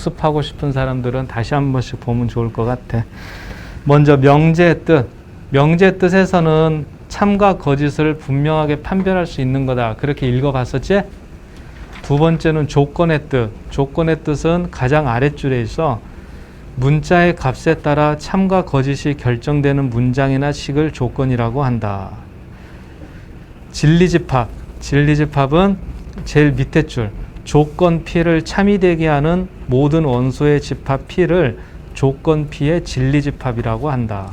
복습하고 싶은 사람들은 다시 한 번씩 보면 좋을 것 같아. 먼저 명제의 뜻. 명제의 뜻에서는 참과 거짓을 분명하게 판별할 수 있는 거다. 그렇게 읽어봤었지? 두 번째는 조건의 뜻. 조건의 뜻은 가장 아랫줄에 있어 문자의 값에 따라 참과 거짓이 결정되는 문장이나 식을 조건이라고 한다. 진리집합. 진리집합은 제일 밑에 줄. 조건 P를 참이 되게 하는 모든 원소의 집합 P를 조건 P의 진리집합이라고 한다.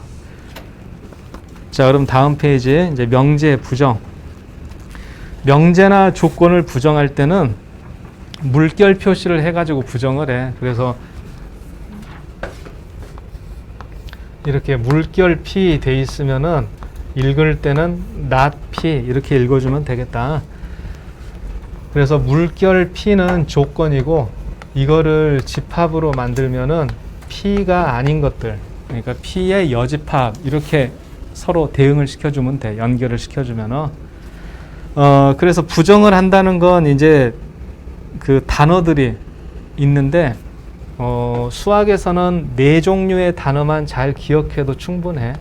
자, 그럼 다음 페이지 이제 명제 부정. 명제나 조건을 부정할 때는 물결 표시를 해가지고 부정을 해. 그래서 이렇게 물결 P 돼 있으면은 읽을 때는 not P 이렇게 읽어주면 되겠다. 그래서 물결 P는 조건이고 이거를 집합으로 만들면은 P가 아닌 것들, 그러니까 P의 여집합 이렇게 서로 대응을 시켜주면 돼. 연결을 시켜주면은. 그래서 부정을 한다는 건 이제 그 단어들이 있는데 수학에서는 4종류의 단어만 잘 기억해도 충분해.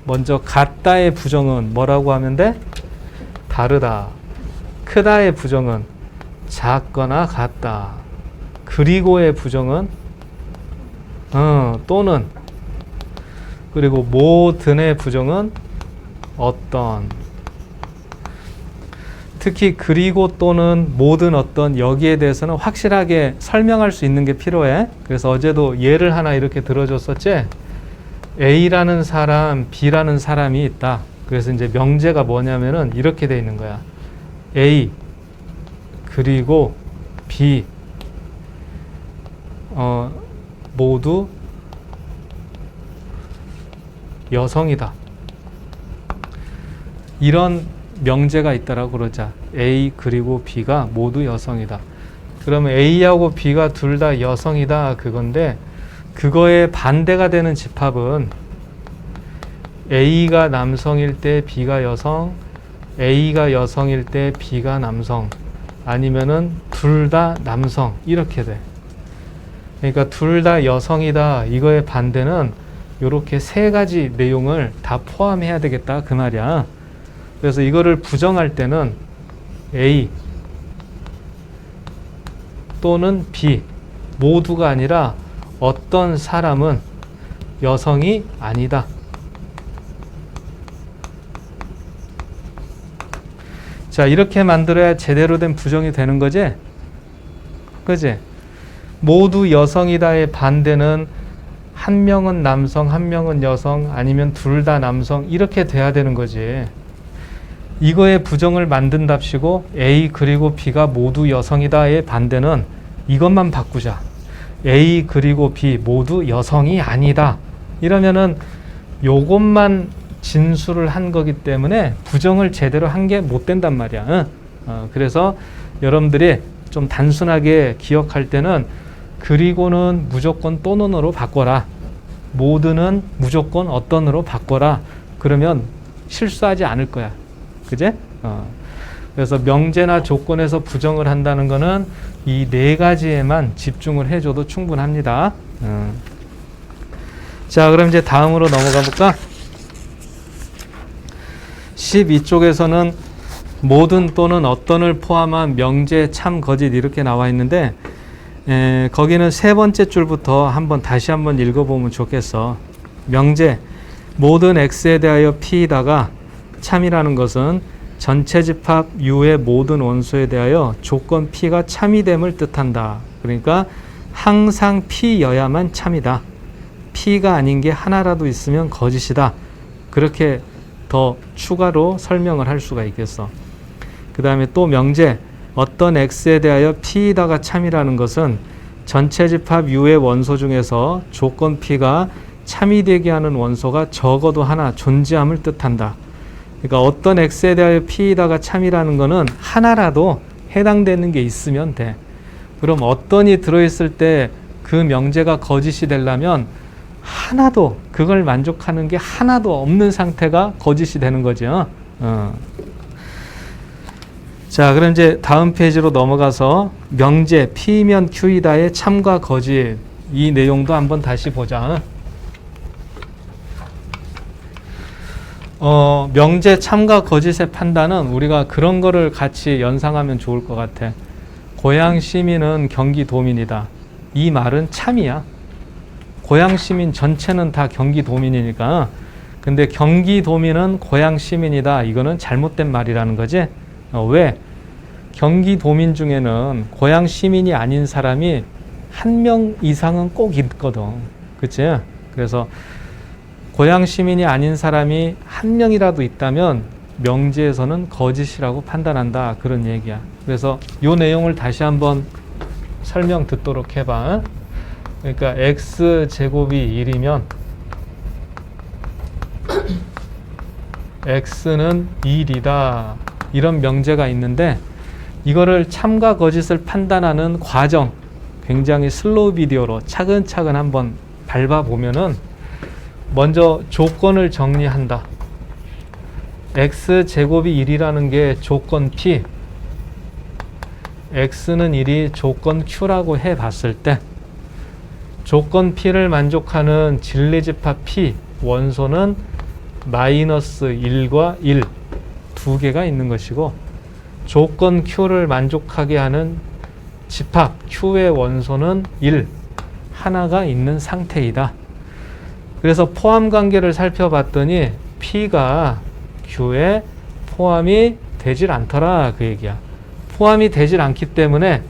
먼저 같다의 부정은 뭐라고 하면 돼? 다르다. 크다의 부정은 작거나 같다. 그리고의 부정은 또는. 그리고 모든의 부정은 어떤. 특히 그리고 또는 모든 어떤 여기에 대해서는 확실하게 설명할 수 있는 게 필요해. 그래서 어제도 예를 하나 이렇게 들어줬었지. A라는 사람, B라는 사람이 있다. 그래서 이제 명제가 뭐냐면은 이렇게 돼 있는 거야. A 그리고 B 모두 여성이다. 이런 명제가 있다라고 그러자. A 그리고 B가 모두 여성이다. 그러면 A하고 B가 둘 다 여성이다 그건데, 그거에 반대가 되는 집합은 A가 남성일 때 B가 여성, A가 여성일 때 B가 남성, 아니면은 둘 다 남성 이렇게 돼. 그러니까 둘 다 여성이다 이거의 반대는 이렇게 세 가지 내용을 다 포함해야 되겠다 그 말이야. 그래서 이거를 부정할 때는 A 또는 B 모두가 아니라 어떤 사람은 여성이 아니다. 자, 이렇게 만들어야 제대로 된 부정이 되는 거지? 그지? 모두 여성이다의 반대는 한 명은 남성, 한 명은 여성, 아니면 둘 다 남성 이렇게 돼야 되는 거지. 이거의 부정을 만든답시고 A 그리고 B가 모두 여성이다의 반대는 이것만 바꾸자. A 그리고 B 모두 여성이 아니다. 이러면은 요것만 진술을 한 거기 때문에 부정을 제대로 한 게 못 된단 말이야. 그래서 여러분들이 좀 단순하게 기억할 때는 그리고는 무조건 또는으로 바꿔라. 모두는 무조건 어떤으로 바꿔라. 그러면 실수하지 않을 거야. 그제? 그래서 명제나 조건에서 부정을 한다는 거는 이 네 가지에만 집중을 해줘도 충분합니다. 자, 그럼 이제 다음으로 넘어가 볼까? 12쪽에서는 모든 또는 어떤을 포함한 명제, 참, 거짓 이렇게 나와 있는데 거기는 세 번째 줄부터 다시 한번 읽어보면 좋겠어. 명제, 모든 X에 대하여 P이다가 참이라는 것은 전체 집합 U의 모든 원소에 대하여 조건 P가 참이 됨을 뜻한다. 그러니까 항상 P여야만 참이다. P가 아닌 게 하나라도 있으면 거짓이다. 그렇게 더 추가로 설명을 할 수가 있겠어. 그 다음에 또 명제, 어떤 X에 대하여 P이다가 참이라는 것은 전체 집합 U의 원소 중에서 조건 P가 참이 되게 하는 원소가 적어도 하나 존재함을 뜻한다. 그러니까 어떤 X에 대하여 P이다가 참이라는 거는 하나라도 해당되는 게 있으면 돼. 그럼 어떤이 들어있을 때 그 명제가 거짓이 되려면 하나도, 그걸 만족하는 게 하나도 없는 상태가 거짓이 되는 거죠. 자, 그럼 이제 다음 페이지로 넘어가서 명제 P면 Q이다의 참과 거짓 이 내용도 한번 다시 보자. 명제 참과 거짓의 판단은 우리가 그런 거를 같이 연상하면 좋을 것 같아. 고향 시민은 경기 도민이다. 이 말은 참이야. 고향 시민 전체는 다 경기 도민이니까. 근데 경기 도민은 고향 시민이다. 이거는 잘못된 말이라는 거지. 왜? 경기 도민 중에는 고향 시민이 아닌 사람이 한 명 이상은 꼭 있거든. 그치? 그래서 고향 시민이 아닌 사람이 한 명이라도 있다면 명제에서는 거짓이라고 판단한다. 그런 얘기야. 그래서 이 내용을 다시 한번 설명 듣도록 해봐. 그러니까 x제곱이 1이면 x는 1이다. 이런 명제가 있는데 이거를 참과 거짓을 판단하는 과정 굉장히 슬로우 비디오로 차근차근 한번 밟아보면은 먼저 조건을 정리한다. x제곱이 1이라는 게 조건 P, x는 1이 조건 Q라고 해봤을 때 조건 P를 만족하는 진리집합 P 원소는 마이너스 1과 1 두 개가 있는 것이고 조건 Q를 만족하게 하는 집합 Q의 원소는 1 하나가 있는 상태이다. 그래서 포함 관계를 살펴봤더니 P가 Q에 포함이 되질 않더라 그 얘기야. 포함이 되질 않기 때문에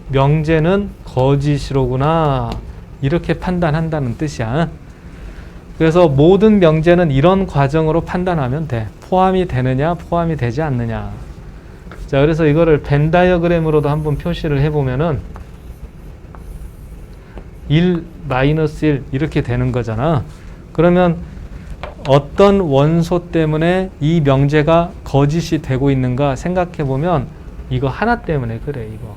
명제는 거짓이로구나 이렇게 판단한다는 뜻이야. 그래서 모든 명제는 이런 과정으로 판단하면 돼. 포함이 되느냐 포함이 되지 않느냐. 자, 그래서 이거를 벤 다이어그램으로도 한번 표시를 해보면은 1, 마이너스 1 이렇게 되는 거잖아. 그러면 어떤 원소 때문에 이 명제가 거짓이 되고 있는가 생각해보면 이거 하나 때문에 그래. 이거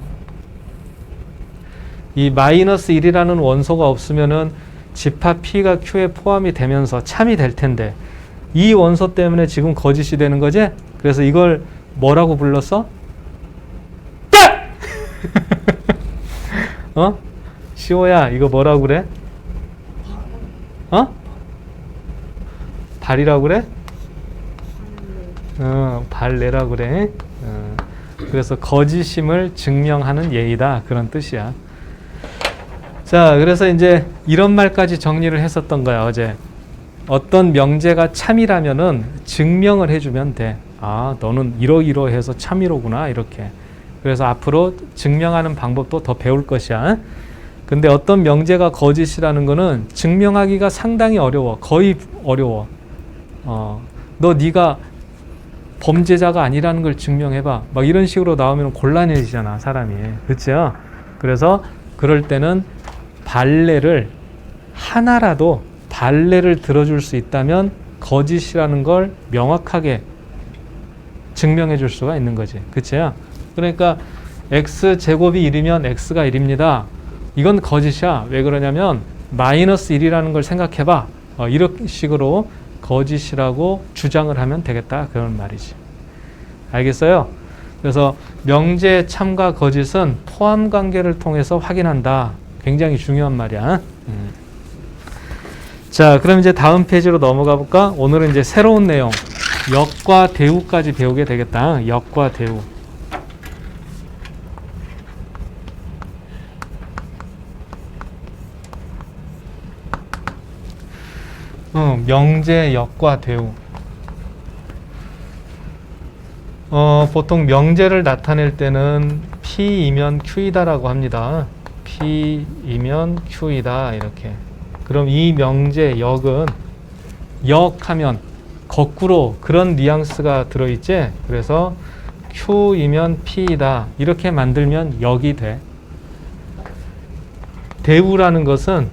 이 마이너스 1이라는 원소가 없으면은 집합 P가 Q에 포함이 되면서 참이 될 텐데 이 원소 때문에 지금 거짓이 되는 거지? 그래서 이걸 뭐라고 불렀어? 시호야 이거 뭐라고 그래? 발이라고 그래? 발레라고 그래. 그래서 거짓임을 증명하는 예이다 그런 뜻이야. 자, 그래서 이제 이런 말까지 정리를 했었던 거야 어제. 어떤 명제가 참이라면은 증명을 해주면 돼. 아, 너는 이러이러해서 참이로구나 이렇게. 그래서 앞으로 증명하는 방법도 더 배울 것이야. 근데 어떤 명제가 거짓이라는 거는 증명하기가 상당히 어려워. 거의 어려워. 네가 범죄자가 아니라는 걸 증명해봐. 막 이런 식으로 나오면 곤란해지잖아 사람이. 그렇죠? 그래서 그럴 때는 하나라도 발레를 들어줄 수 있다면 거짓이라는 걸 명확하게 증명해 줄 수가 있는 거지. 그렇죠? 그러니까 x제곱이 1이면 x가 1입니다. 이건 거짓이야. 왜 그러냐면 마이너스 1이라는 걸 생각해봐. 이런 식으로 거짓이라고 주장을 하면 되겠다. 그런 말이지. 알겠어요? 그래서 명제의 참과 거짓은 포함 관계를 통해서 확인한다. 굉장히 중요한 말이야. 자, 그럼 이제 다음 페이지로 넘어가 볼까? 오늘은 이제 새로운 내용, 역과 대우까지 배우게 되겠다. 역과 대우. 명제 역과 대우. 보통 명제를 나타낼 때는 P이면 Q이다라고 합니다. P이면 Q이다 이렇게. 그럼 이 명제 역은 역하면 거꾸로 그런 뉘앙스가 들어있지. 그래서 Q이면 P이다 이렇게 만들면 역이 돼. 대우라는 것은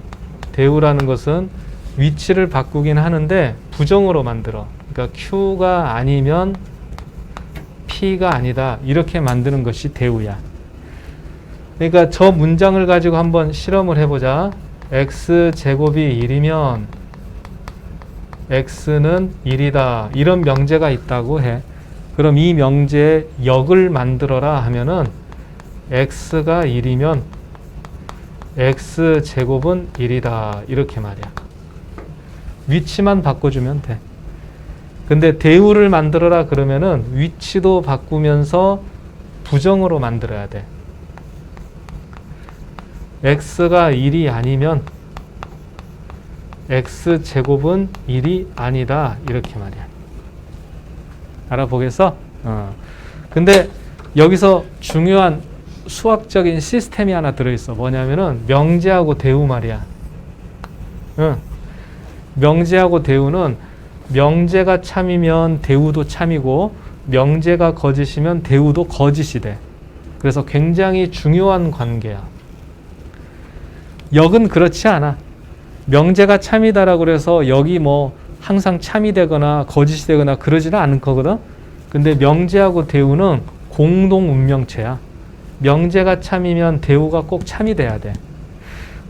위치를 바꾸긴 하는데 부정으로 만들어. 그러니까 Q가 아니면 P가 아니다 이렇게 만드는 것이 대우야. 그러니까 저 문장을 가지고 한번 실험을 해보자. x제곱이 1이면 x는 1이다 이런 명제가 있다고 해. 그럼 이 명제에 역을 만들어라 하면은 x가 1이면 x제곱은 1이다 이렇게 말이야. 위치만 바꿔주면 돼. 근데 대우를 만들어라 그러면은 위치도 바꾸면서 부정으로 만들어야 돼. x가 1이 아니면 x제곱은 1이 아니다 이렇게 말이야. 알아보겠어? 근데 여기서 중요한 수학적인 시스템이 하나 들어있어. 뭐냐면은 명제하고 대우 말이야. 명제하고 대우는 명제가 참이면 대우도 참이고 명제가 거짓이면 대우도 거짓이 돼. 그래서 굉장히 중요한 관계야. 역은 그렇지 않아. 명제가 참이다라고 그래서 역이 뭐 항상 참이 되거나 거짓이 되거나 그러지는 않을 거거든. 근데 명제하고 대우는 공동 운명체야. 명제가 참이면 대우가 꼭 참이 돼야 돼.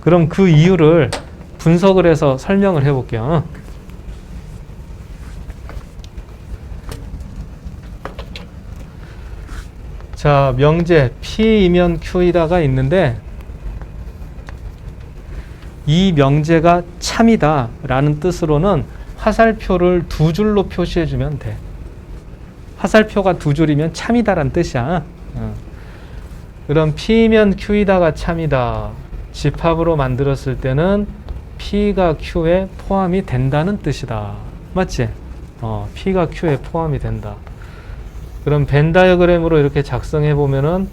그럼 그 이유를 분석을 해서 설명을 해볼게요. 자, 명제 P이면 Q이다가 있는데 이 명제가 참이다 라는 뜻으로는 화살표를 두 줄로 표시해주면 돼. 화살표가 두 줄이면 참이다 라는 뜻이야. 그럼 P면 Q이다가 참이다. 집합으로 만들었을 때는 P가 Q에 포함이 된다는 뜻이다. 맞지? P가 Q에 포함이 된다. 그럼 벤 다이어그램으로 이렇게 작성해 보면은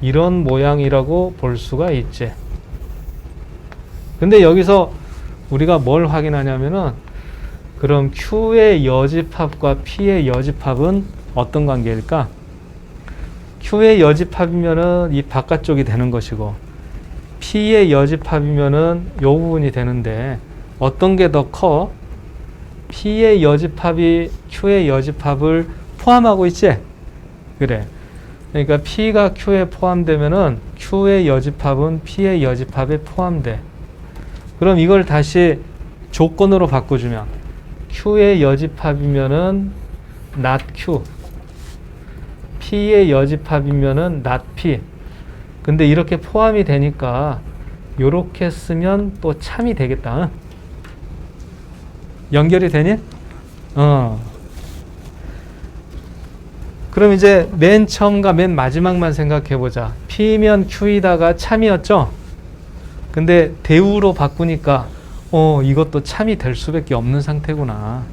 이런 모양이라고 볼 수가 있지. 근데 여기서 우리가 뭘 확인하냐면은 그럼 Q의 여집합과 P의 여집합은 어떤 관계일까? Q의 여집합이면은 이 바깥쪽이 되는 것이고 P의 여집합이면은 요 부분이 되는데 어떤 게 더 커? P의 여집합이 Q의 여집합을 포함하고 있지? 그래. 그러니까 P가 Q에 포함되면은 Q의 여집합은 P의 여집합에 포함돼. 그럼 이걸 다시 조건으로 바꿔주면 Q의 여집합이면은 not Q, P의 여집합이면은 not P. 근데 이렇게 포함이 되니까 요렇게 쓰면 또 참이 되겠다. 연결이 되니? 그럼 이제 맨 처음과 맨 마지막만 생각해 보자. P면 Q이다가 참이었죠? 근데 대우로 바꾸니까 이것도 참이 될 수밖에 없는 상태구나.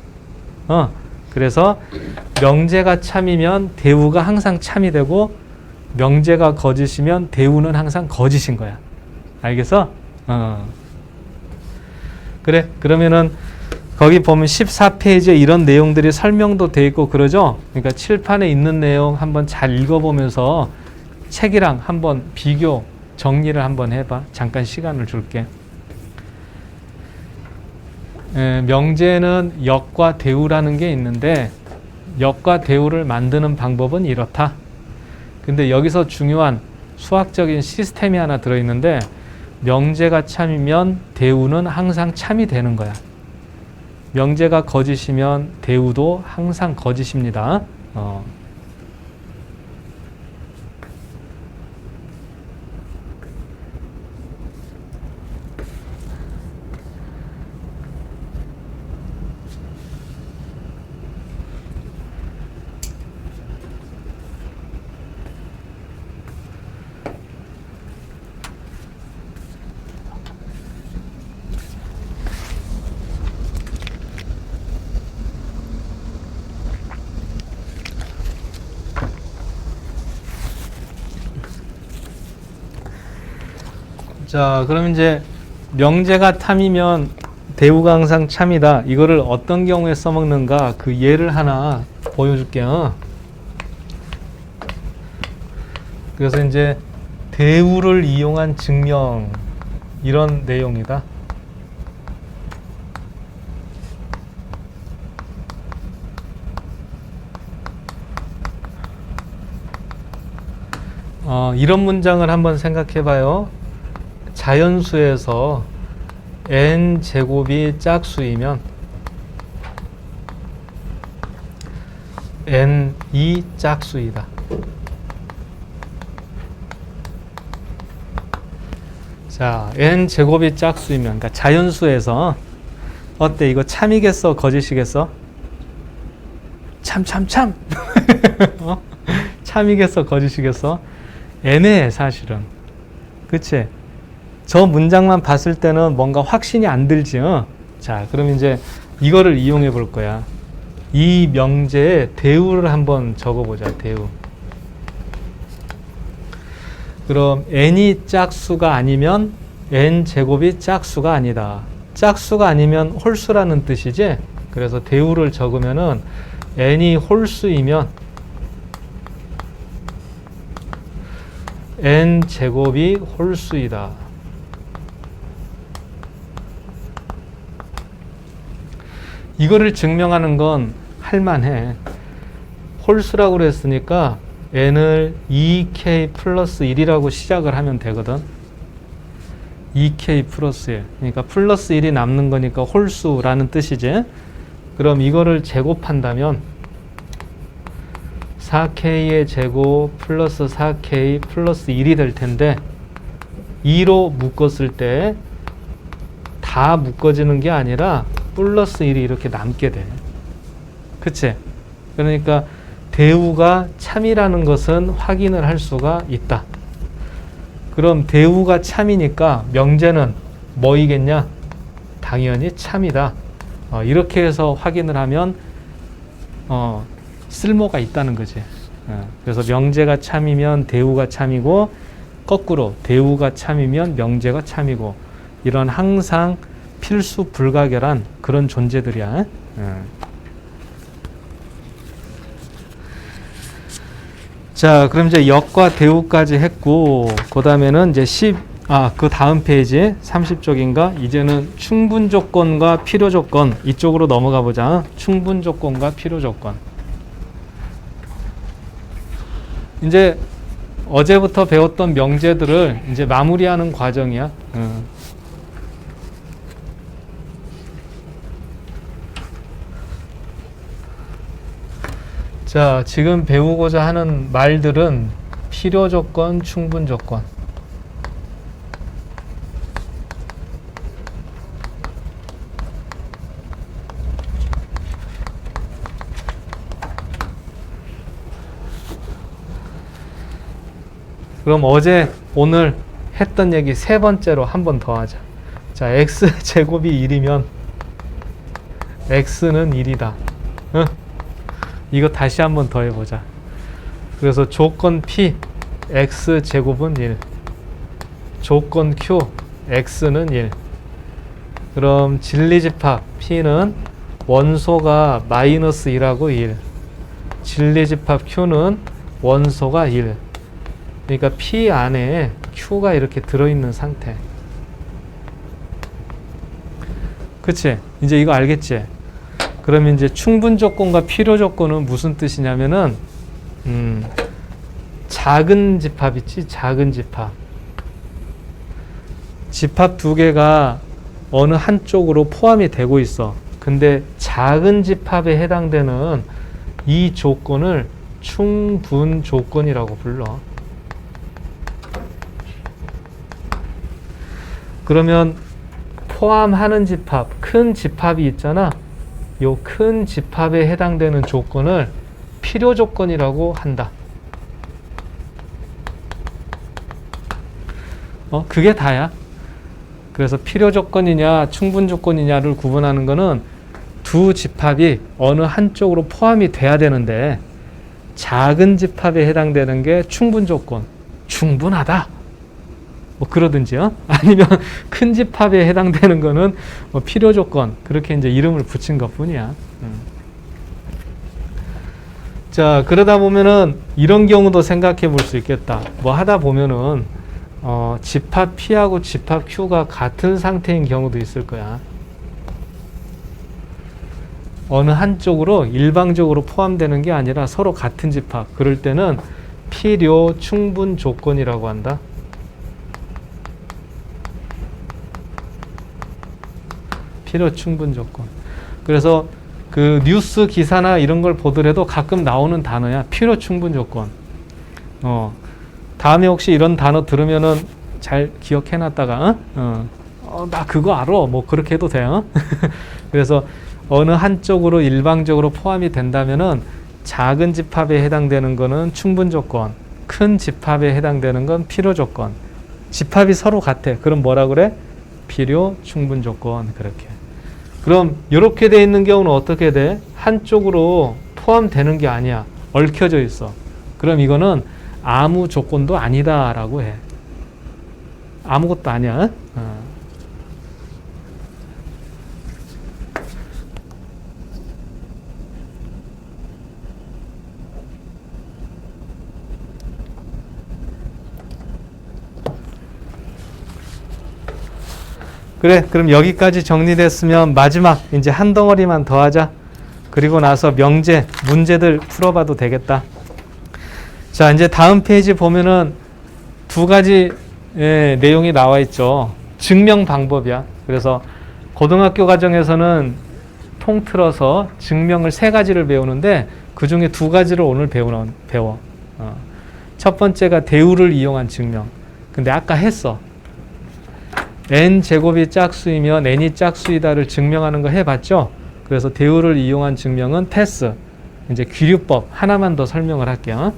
그래서 명제가 참이면 대우가 항상 참이 되고 명제가 거짓이면 대우는 항상 거짓인 거야. 알겠어? 그래. 그러면은 거기 보면 14페이지에 이런 내용들이 설명도 돼 있고 그러죠? 그러니까 칠판에 있는 내용 한번 잘 읽어보면서 책이랑 한번 비교, 정리를 한번 해봐. 잠깐 시간을 줄게. 명제는 역과 대우라는 게 있는데 역과 대우를 만드는 방법은 이렇다. 근데 여기서 중요한 수학적인 시스템이 하나 들어있는데 명제가 참이면 대우는 항상 참이 되는 거야. 명제가 거짓이면 대우도 항상 거짓입니다. 자, 그럼 이제 명제가 탐이면 대우가 항상 참이다. 이거를 어떤 경우에 써먹는가 그 예를 하나 보여줄게요. 그래서 이제 대우를 이용한 증명 이런 내용이다. 이런 문장을 한번 생각해 봐요. 자연수에서 n제곱이 짝수이면 n 이 짝수이다. 자, n 제곱이 짝수이면, 그러니까 자연수에서 어때? 이거 참이겠어? 거짓이겠어? 참. 어? 참이겠어? 거짓이겠어? 애매해, 사실은. 그치? 저 문장만 봤을 때는 뭔가 확신이 안 들지. 자, 그럼 이제 이거를 이용해 볼 거야. 이 명제의 대우를 한번 적어보자. 대우. 그럼 n이 짝수가 아니면 n 제곱이 짝수가 아니다. 짝수가 아니면 홀수라는 뜻이지. 그래서 대우를 적으면은 n이 홀수이면 n 제곱이 홀수이다. 이거를 증명하는 건 할만해. 홀수라고 그랬으니까 n을 2k 플러스 1이라고 시작을 하면 되거든. 2k 플러스 1. 그러니까 플러스 1이 남는 거니까 홀수라는 뜻이지. 그럼 이거를 제곱한다면 4k의 제곱 플러스 4k 플러스 1이 될 텐데 2로 묶었을 때 다 묶어지는 게 아니라 플러스 1이 이렇게 남게 돼. 그치? 그러니까 대우가 참이라는 것은 확인을 할 수가 있다. 그럼 대우가 참이니까 명제는 뭐이겠냐? 당연히 참이다. 이렇게 해서 확인을 하면 쓸모가 있다는 거지. 그래서 명제가 참이면 대우가 참이고 거꾸로 대우가 참이면 명제가 참이고 이런 항상 필수 불가결한 그런 존재들이야. 자, 그럼 이제 역과 대우까지 했고, 그 다음에는 이제 그 다음 페이지 30쪽인가? 이제는 충분 조건과 필요 조건 이쪽으로 넘어가 보자. 충분 조건과 필요 조건. 이제 어제부터 배웠던 명제들을 이제 마무리하는 과정이야. 자, 지금 배우고자 하는 말들은 필요 조건, 충분 조건. 그럼 어제, 오늘 했던 얘기 세 번째로 한 번 더 하자. 자, x제곱이 1이면 x는 1이다. 응? 이거 다시 한 번 더 해보자. 그래서 조건 P, x제곱은 1. 조건 Q, x는 1. 그럼 진리집합 P는 원소가 마이너스 1하고 1. 진리집합 Q는 원소가 1. 그러니까 P 안에 Q가 이렇게 들어있는 상태. 그치? 이제 이거 알겠지? 그러면 이제 충분 조건과 필요 조건은 무슨 뜻이냐면은 작은 집합 있지? 작은 집합. 집합 두 개가 어느 한쪽으로 포함이 되고 있어. 근데 작은 집합에 해당되는 이 조건을 충분 조건이라고 불러. 그러면 포함하는 집합, 큰 집합이 있잖아. 요 큰 집합에 해당되는 조건을 필요 조건이라고 한다. 그게 다야. 그래서 필요 조건이냐 충분 조건이냐를 구분하는 거는 두 집합이 어느 한쪽으로 포함이 돼야 되는데 작은 집합에 해당되는 게 충분 조건, 충분하다. 뭐 그러든지요. 아니면 큰 집합에 해당되는 거는 뭐 필요 조건, 그렇게 이제 이름을 붙인 것 뿐이야. 자, 그러다 보면은 이런 경우도 생각해 볼 수 있겠다. 뭐 하다 보면은 집합 P하고 집합 Q가 같은 상태인 경우도 있을 거야. 어느 한쪽으로 일방적으로 포함되는 게 아니라 서로 같은 집합. 그럴 때는 필요 충분 조건이라고 한다. 필요 충분 조건. 그래서 그 뉴스 기사나 이런 걸 보더라도 가끔 나오는 단어야. 필요 충분 조건. 다음에 혹시 이런 단어 들으면은 잘 기억해놨다가 나 그거 알아. 뭐 그렇게 해도 돼요. 그래서 어느 한쪽으로 일방적으로 포함이 된다면은 작은 집합에 해당되는 거는 충분 조건, 큰 집합에 해당되는 건 필요 조건. 집합이 서로 같아. 그럼 뭐라 그래? 필요 충분 조건. 그렇게. 그럼 이렇게 돼 있는 경우는 어떻게 돼? 한쪽으로 포함되는 게 아니야. 얽혀져 있어. 그럼 이거는 아무 조건도 아니다라고 해. 아무것도 아니야. 그래, 그럼 여기까지 정리됐으면 마지막 이제 한 덩어리만 더 하자. 그리고 나서 명제, 문제들 풀어봐도 되겠다. 자, 이제 다음 페이지 보면은 두 가지 내용이 나와 있죠. 증명 방법이야. 그래서 고등학교 과정에서는 통틀어서 증명을 세 가지를 배우는데 그 중에 두 가지를 오늘 배워. 첫 번째가 대우를 이용한 증명. 근데 아까 했어. n제곱이 짝수이면 n이 짝수이다를 증명하는 거 해봤죠? 그래서 대우를 이용한 증명은 패스. 이제 귀류법 하나만 더 설명을 할게요.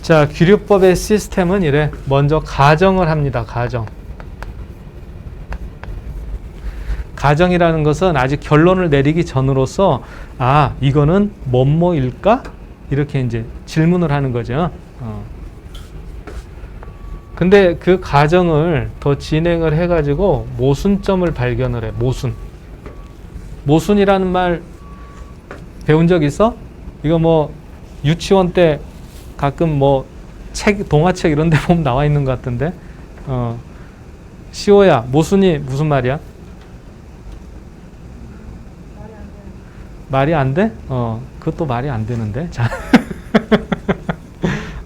자, 귀류법의 시스템은 이래. 먼저 가정을 합니다. 가정이라는 것은 아직 결론을 내리기 전으로서 이거는 뭐뭐일까? 이렇게 이제 질문을 하는 거죠. 근데 그 가정을 더 진행을 해가지고 모순점을 발견을 해. 모순이라는 말 배운 적 있어? 이거 뭐 유치원 때 가끔 뭐 동화책 이런 데 보면 나와 있는 것 같은데. 시호야, 모순이 무슨 말이야? 말이 안 돼? 그것도 말이 안 되는데. 자.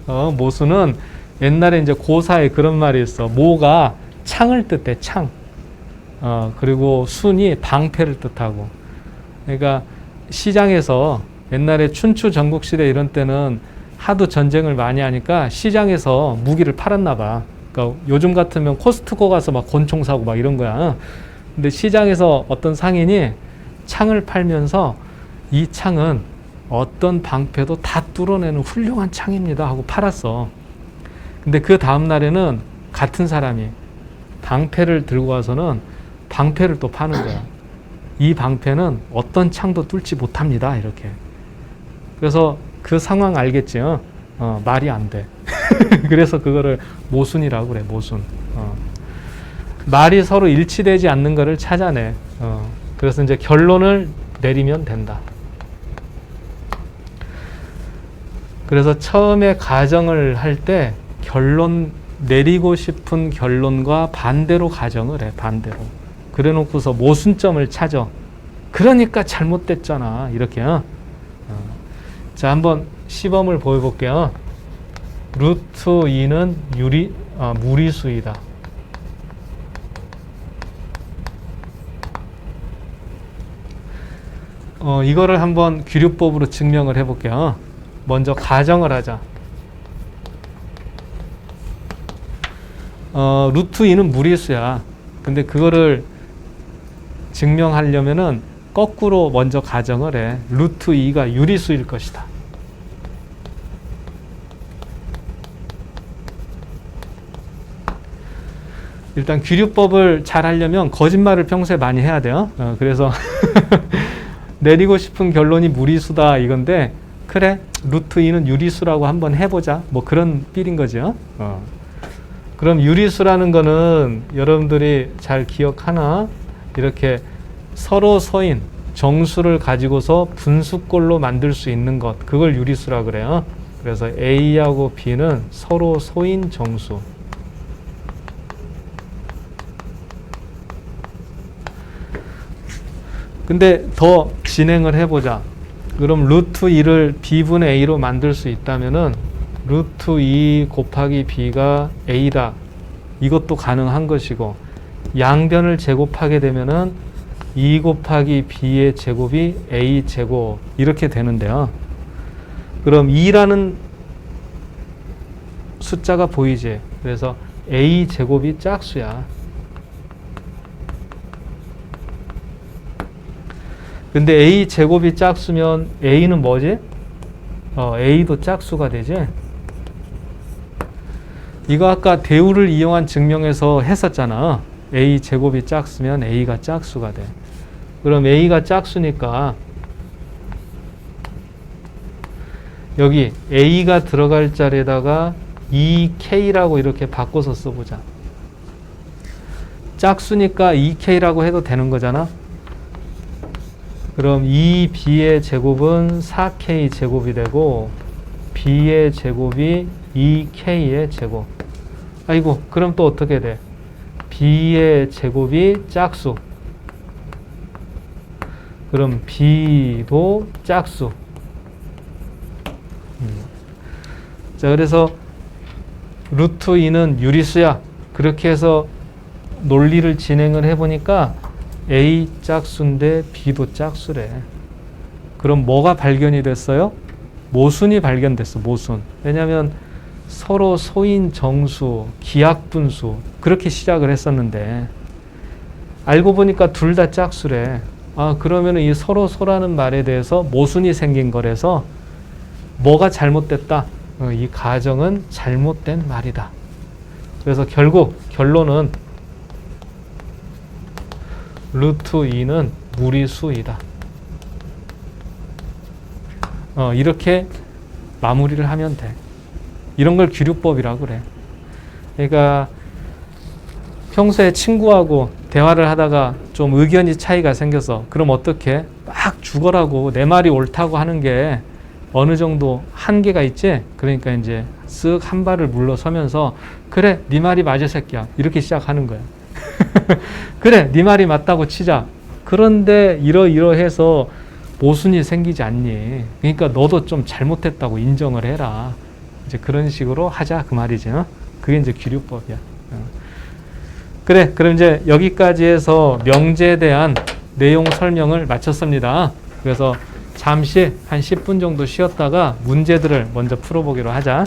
모순은 옛날에 이제 고사에 그런 말이 있어. 모가 창을 뜻해, 창. 그리고 순이 방패를 뜻하고. 그러니까 시장에서 옛날에 춘추 전국시대 이런 때는 하도 전쟁을 많이 하니까 시장에서 무기를 팔았나 봐. 그러니까 요즘 같으면 코스트코 가서 막 권총 사고 막 이런 거야. 근데 시장에서 어떤 상인이 창을 팔면서 이 창은 어떤 방패도 다 뚫어내는 훌륭한 창입니다 하고 팔았어. 근데 그 다음 날에는 같은 사람이 방패를 들고 와서는 방패를 또 파는 거야. 이 방패는 어떤 창도 뚫지 못합니다. 이렇게. 그래서 그 상황 알겠지? 말이 안 돼. 그래서 그거를 모순이라고 그래. 모순. 말이 서로 일치되지 않는 거를 찾아내. 그래서 이제 결론을 내리면 된다. 그래서 처음에 가정을 할 때 내리고 싶은 결론과 반대로 가정을 해. 반대로. 그래 놓고서 모순점을 찾아. 그러니까 잘못됐잖아. 이렇게. 자, 한번 시범을 보여볼게요. 루트 2는 무리수이다. 이거를 한번 귀류법으로 증명을 해볼게요. 먼저 가정을 하자. 루트 2는 무리수야. 근데 그거를 증명하려면은 거꾸로 먼저 가정을 해. 루트 2가 유리수일 것이다. 일단 귀류법을 잘 하려면 거짓말을 평소에 많이 해야 돼요. 그래서 내리고 싶은 결론이 무리수다 이건데, 그래 루트 2는 유리수라고 한번 해보자, 뭐 그런 필인 거죠. 그럼 유리수라는 거는 여러분들이 잘 기억하나? 이렇게 서로 소인 정수를 가지고서 분수꼴로 만들 수 있는 것, 그걸 유리수라고 그래요. 그래서 A하고 B는 서로 소인 정수. 근데 더 진행을 해보자. 그럼 루트 2를 b분의 a로 만들 수 있다면은 루트 2 곱하기 b가 a다. 이것도 가능한 것이고, 양변을 제곱하게 되면은 2 곱하기 b의 제곱이 a 제곱 이렇게 되는데요. 그럼 2라는 숫자가 보이지? 그래서 a 제곱이 짝수야. 근데 a 제곱이 짝수면 a는 뭐지? a도 짝수가 되지? 이거 아까 대우를 이용한 증명에서 했었잖아. a 제곱이 짝수면 a가 짝수가 돼. 그럼 a가 짝수니까 여기 a가 들어갈 자리에다가 2k라고 이렇게 바꿔서 써보자. 짝수니까 2k라고 해도 되는 거잖아. 그럼 2b의 제곱은 4k 제곱이 되고 b의 제곱이 2k의 제곱. 아이고, 그럼 또 어떻게 돼? b의 제곱이 짝수. 그럼 b도 짝수. 자, 그래서 루트 2는 유리수야. 그렇게 해서 논리를 진행을 해보니까 A 짝수인데 B도 짝수래. 그럼 뭐가 발견이 됐어요? 모순이 발견됐어. 모순. 왜냐하면 서로 소인 정수, 기하분수 그렇게 시작을 했었는데 알고 보니까 둘 다 짝수래. 아, 그러면 이 서로소라는 말에 대해서 모순이 생긴 거라서 뭐가 잘못됐다? 이 가정은 잘못된 말이다. 그래서 결국 결론은 루트 2는 무리수이다. 이렇게 마무리를 하면 돼. 이런 걸 규류법이라고 그래. 그러니까 평소에 친구하고 대화를 하다가 좀 의견이 차이가 생겨서 그럼 어떻게 막 죽어라고 내 말이 옳다고 하는 게 어느 정도 한계가 있지? 그러니까 이제 쓱 한 발을 물러서면서 그래, 네 말이 맞아 새끼야. 이렇게 시작하는 거야. 그래, 네 말이 맞다고 치자. 그런데 이러이러해서 모순이 생기지 않니? 그러니까 너도 좀 잘못했다고 인정을 해라. 이제 그런 식으로 하자 그 말이지. 그게 이제 규류법이야. 그래, 그럼 이제 여기까지 해서 명제에 대한 내용 설명을 마쳤습니다. 그래서 잠시 한 10분 정도 쉬었다가 문제들을 먼저 풀어보기로 하자.